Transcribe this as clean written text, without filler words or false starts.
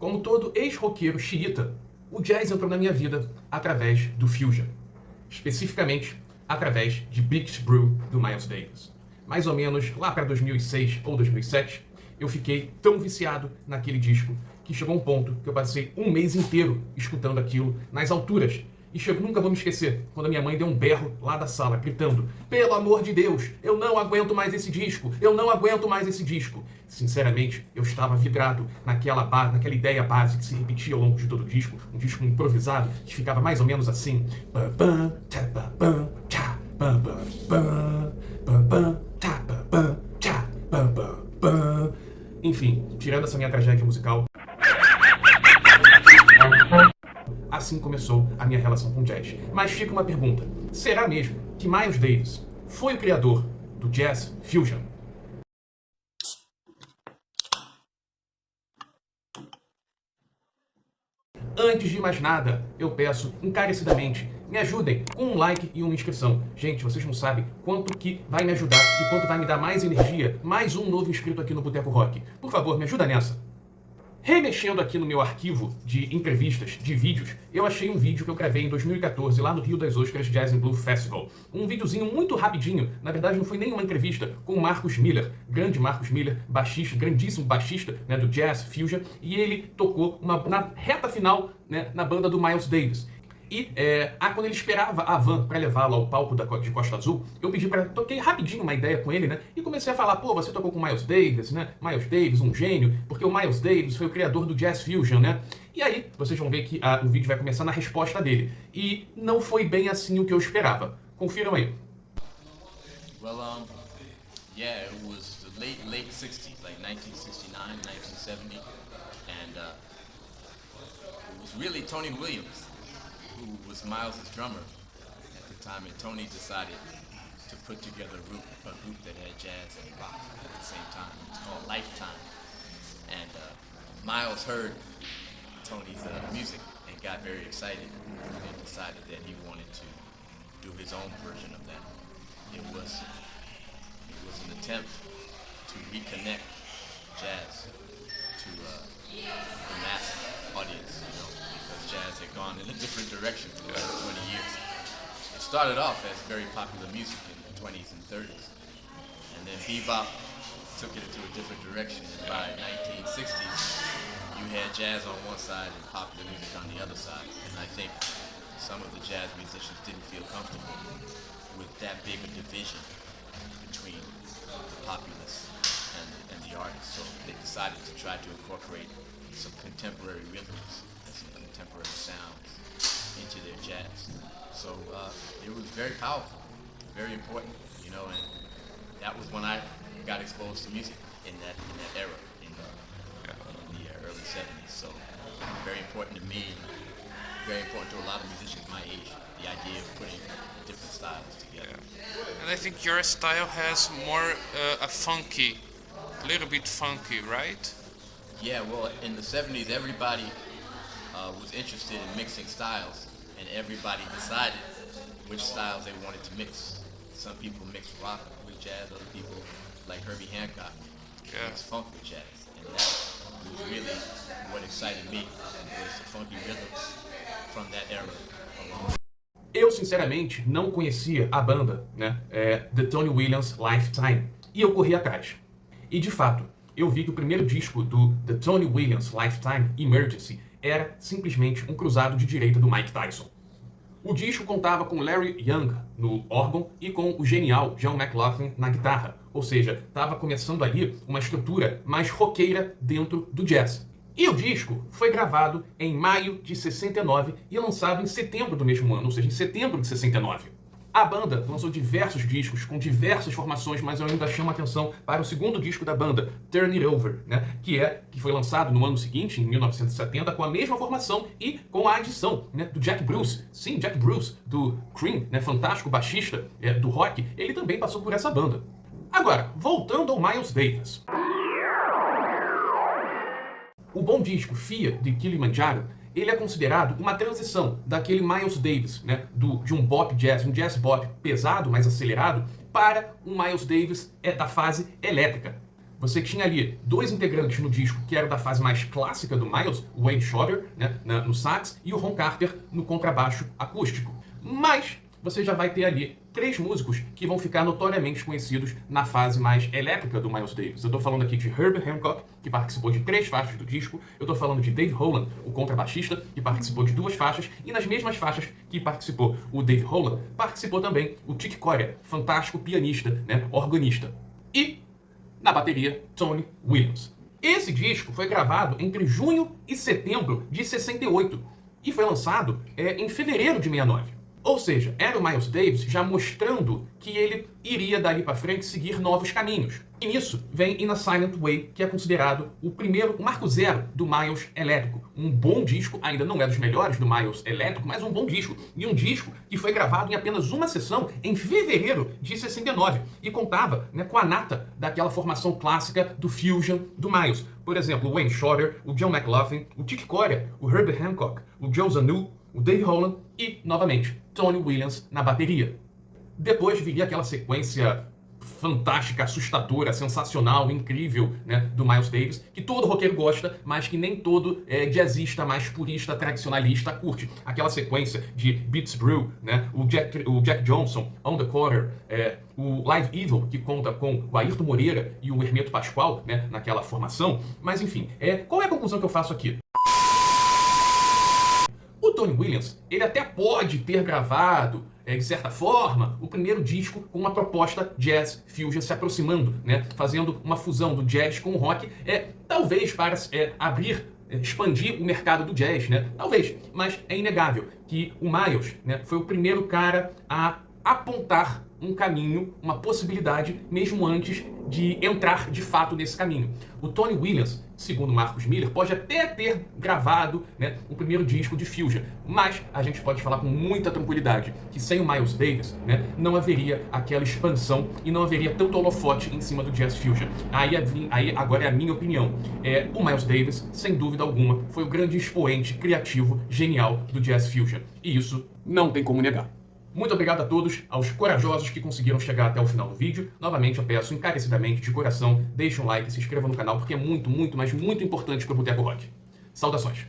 Como todo ex-roqueiro xiita, o jazz entrou na minha vida através do fusion, especificamente através de Big Brew do Miles Davis. Mais ou menos lá para 2006 ou 2007, eu fiquei tão viciado naquele disco que chegou um ponto que eu passei um mês inteiro escutando aquilo nas alturas. E nunca vou me esquecer, quando a minha mãe deu um berro lá da sala, gritando: "Pelo amor de Deus, eu não aguento mais esse disco, eu não aguento mais esse disco." Sinceramente, eu estava vidrado naquela ideia base que se repetia ao longo de todo o disco, um disco improvisado, que ficava mais ou menos assim. Enfim, tirando essa minha tragédia musical, assim começou a minha relação com jazz. Mas fica uma pergunta: será mesmo que Miles Davis foi o criador do jazz fusion? Antes de mais nada, eu peço encarecidamente, me ajudem com um like e uma inscrição. Gente, vocês não sabem quanto que vai me ajudar e quanto vai me dar mais energia, mais um novo inscrito aqui no Boteco Rock. Por favor, me ajuda nessa. Remexendo aqui no meu arquivo de entrevistas, de vídeos, eu achei um vídeo que eu gravei em 2014 lá no Rio das Ostras Jazz and Blues Festival. Um videozinho muito rapidinho, na verdade não foi nenhuma entrevista, com o Marcus Miller, grande Marcus Miller, baixista, grandíssimo baixista, né, do Jazz Fusion, e ele tocou na reta final, né, na banda do Miles Davis. E quando ele esperava a van para levá-lo ao palco de Costa Azul, eu toquei rapidinho uma ideia com ele, né? E comecei a falar: pô, você tocou com o Miles Davis, né? Miles Davis, um gênio, porque o Miles Davis foi o criador do Jazz Fusion, né? E aí, vocês vão ver que o vídeo vai começar na resposta dele. E não foi bem assim o que eu esperava. Confiram aí. Well, yeah, it was the late 60s, like 1969, 1970, and it was really Tony Williams who was Miles' drummer at the time, and Tony decided to put together a group that had jazz and rock at the same time. It's called Lifetime. And Miles heard Tony's music and got very excited and decided that he wanted to do his own version of that. It was an attempt to reconnect jazz to the mass audience, you know, because jazz had gone in a different direction for the last 20 years. It started off as very popular music in the 20s and 30s, and then bebop took it into a different direction, and by 1960s you had jazz on one side and popular music on the other side, and I think some of the jazz musicians didn't feel comfortable with that big a division between the populace and the artists, so they decided to try to incorporate some contemporary rhythms and some contemporary sounds into their jazz. So it was very powerful, very important, you know, and that was when I got exposed to music in that era, in the early 70s. So very important to me, very important to a lot of musicians my age, the idea of putting different styles together. And I think your style has more a little bit funky, right? Yeah, well, in the 70s, everybody was interested in mixing styles, and everybody decided which styles they wanted to mix. Some people mixed rock with jazz, other people, like Herbie Hancock, mixed funk with jazz. And that was really what excited me, was the funky rhythms from that era alone. Eu, sinceramente, não conhecia a banda, né, The Tony Williams Lifetime, e eu corri atrás. E, de fato, eu vi que o primeiro disco do The Tony Williams Lifetime, Emergency, era simplesmente um cruzado de direita do Mike Tyson. O disco contava com Larry Young no órgão e com o genial John McLaughlin na guitarra, ou seja, estava começando ali uma estrutura mais roqueira dentro do jazz. E o disco foi gravado em maio de 69 e lançado em setembro do mesmo ano, ou seja, em setembro de 69. A banda lançou diversos discos com diversas formações, mas eu ainda chamo a atenção para o segundo disco da banda, Turn It Over, né, que foi lançado no ano seguinte, em 1970, com a mesma formação e com a adição, né, do Jack Bruce. Sim, Jack Bruce, do Cream, né, fantástico baixista do rock, ele também passou por essa banda. Agora, voltando ao Miles Davis. O bom disco Fear de Kilimanjaro, ele é considerado uma transição daquele Miles Davis, né, de um bop jazz, um jazz bop pesado, mais acelerado, para um Miles Davis da fase elétrica. você tinha ali dois integrantes no disco que eram da fase mais clássica do Miles, o Wayne Shorter, né, no sax, e o Ron Carter no contrabaixo acústico. Mas você já vai ter ali 3 músicos que vão ficar notoriamente conhecidos na fase mais elétrica do Miles Davis. Eu estou falando aqui de Herbie Hancock, que participou de 3 faixas do disco. Eu estou falando de Dave Holland, o contrabaixista, que participou de 2 faixas. E nas mesmas faixas que participou o Dave Holland, participou também o Chick Corea, fantástico pianista, né, organista. E, na bateria, Tony Williams. Esse disco foi gravado entre junho e setembro de 68 e foi lançado em fevereiro de 69. Ou seja, era o Miles Davis já mostrando que ele iria dali para frente seguir novos caminhos. E nisso vem In a Silent Way, que é considerado o marco zero do Miles elétrico. Um bom disco, ainda não é dos melhores do Miles elétrico, mas um bom disco. E um disco que foi gravado em apenas uma sessão em fevereiro de 69 e contava, né, com a nata daquela formação clássica do fusion do Miles. Por exemplo, o Wayne Shorter, o John McLaughlin, o Chick Corea, o Herbie Hancock, o Joe Zanu, o Dave Holland e, novamente, Tony Williams na bateria. Depois viria aquela sequência fantástica, assustadora, sensacional, incrível, né, do Miles Davis, que todo roqueiro gosta, mas que nem todo jazzista mais purista, tradicionalista curte. Aquela sequência de Beats Brew, né, o Jack Johnson, On the Corner, o Live Evil, que conta com o Ayrton Moreira e o Hermeto Pascoal, né, naquela formação. Mas enfim, qual é a conclusão que eu faço aqui? O Tony Williams, ele até pode ter gravado, de certa forma, o primeiro disco com uma proposta jazz fusion se aproximando, né, fazendo uma fusão do jazz com o rock, talvez para expandir o mercado do jazz, né? Talvez, mas é inegável que o Miles, né, foi o primeiro cara a apontar um caminho, uma possibilidade, mesmo antes de entrar de fato nesse caminho. O Tony Williams, segundo Marcus Miller, pode até ter gravado, né, o primeiro disco de fusion, mas a gente pode falar com muita tranquilidade que sem o Miles Davis, né, não haveria aquela expansão e não haveria tanto holofote em cima do jazz fusion. Aí agora é a minha opinião. O Miles Davis, sem dúvida alguma, foi o grande expoente criativo, genial do jazz fusion. E isso não tem como negar. Muito obrigado a todos, aos corajosos que conseguiram chegar até o final do vídeo. Novamente eu peço encarecidamente, de coração, deixe um like, se inscreva no canal, porque é muito, muito, mas muito importante para o Boteco Rock. Saudações!